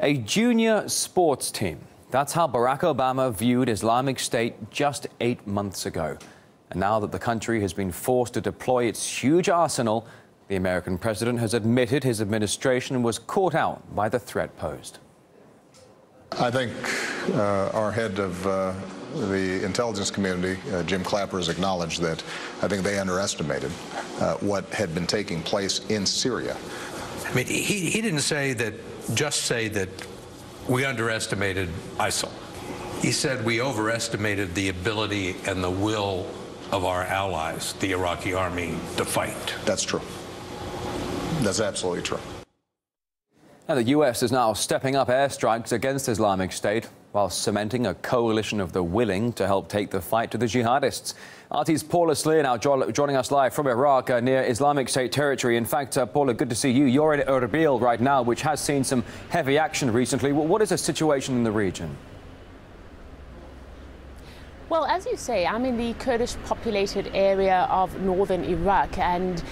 A junior sports team. That's how Barack Obama viewed Islamic State just 8 months ago. And now that the country has been forced to deploy its huge arsenal, the American president has admitted his administration was caught out by the threat posed. I think our head of the intelligence community, Jim Clapper, has acknowledged that I think they underestimated what had been taking place in Syria. I mean, he didn't say that, just say that we underestimated ISIL. He said we overestimated the ability and the will of our allies, the Iraqi army, to fight. That's true. That's absolutely true. Now, the U.S. is now stepping up airstrikes against Islamic State while cementing a coalition of the willing to help take the fight to the jihadists. RT's Paula Sleer now joining us live from Iraq near Islamic State territory. In fact, Paula, good to see you. You're in Erbil right now, which has seen some heavy action recently. What is the situation in the region? Well, as you say, I'm in the Kurdish populated area of northern Iraq, and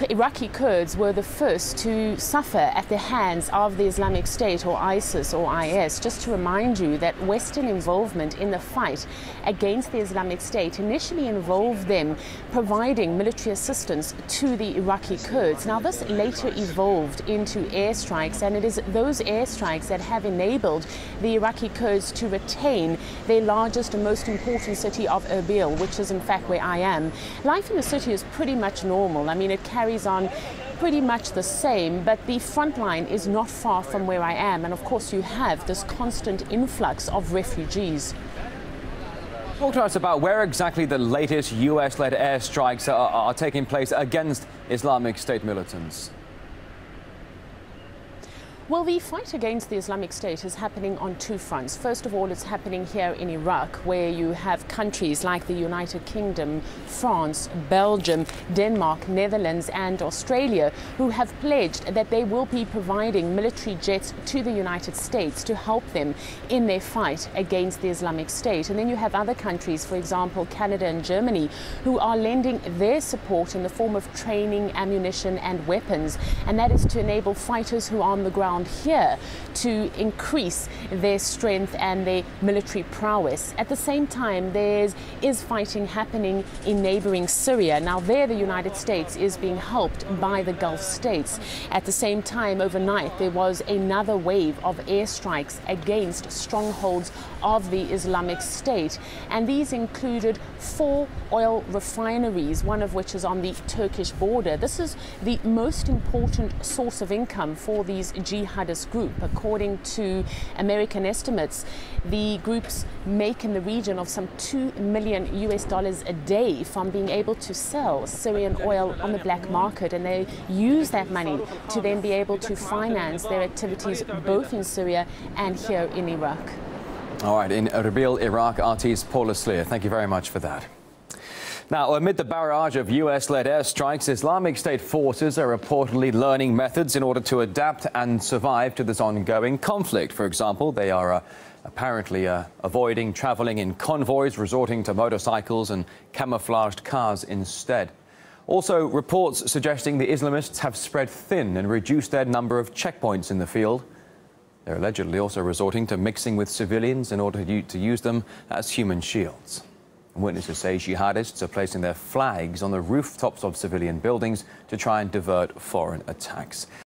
Iraqi Kurds were the first to suffer at the hands of the Islamic State, or ISIS or IS. Just to remind you that Western involvement in the fight against the Islamic State initially involved them providing military assistance to the Iraqi Kurds. Now, this later evolved into airstrikes, and it is those airstrikes that have enabled the Iraqi Kurds to retain their largest and most important city of Erbil, which is in fact where I am. Life in the city is pretty much normal. I mean, it carries on pretty much the same, but the front line is not far from where I am. And of course, you have this constant influx of refugees. Talk to us about where exactly the latest US-led airstrikes are taking place against Islamic State militants. Well, the fight against the Islamic State is happening on two fronts. First of all, it's happening here in Iraq, where you have countries like the United Kingdom, France, Belgium, Denmark, Netherlands and Australia who have pledged that they will be providing military jets to the United States to help them in their fight against the Islamic State. And then you have other countries, for example, Canada and Germany, who are lending their support in the form of training, ammunition and weapons. And that is to enable fighters who are on the ground here to increase their strength and their military prowess. At the same time, there is fighting happening in neighboring Syria. Now, there the United States is being helped by the Gulf states. At the same time, overnight, there was another wave of airstrikes against strongholds of the Islamic State. And these included 4 oil refineries, one of which is on the Turkish border. This is the most important source of income for these jihadist group. According to American estimates, the groups make in the region of some $2 million a day from being able to sell Syrian oil on the black market, and they use that money to then be able to finance their activities both in Syria and here in Iraq. All right, in Erbil, Iraq, RT's Paula Sleer. Thank you very much for that. Now, amid the barrage of US-led airstrikes, Islamic State forces are reportedly learning methods in order to adapt and survive to this ongoing conflict. For example, they are apparently avoiding traveling in convoys, resorting to motorcycles and camouflaged cars instead. Also, reports suggesting the Islamists have spread thin and reduced their number of checkpoints in the field. They're allegedly also resorting to mixing with civilians in order to use them as human shields. Witnesses say jihadists are placing their flags on the rooftops of civilian buildings to try and divert foreign attacks.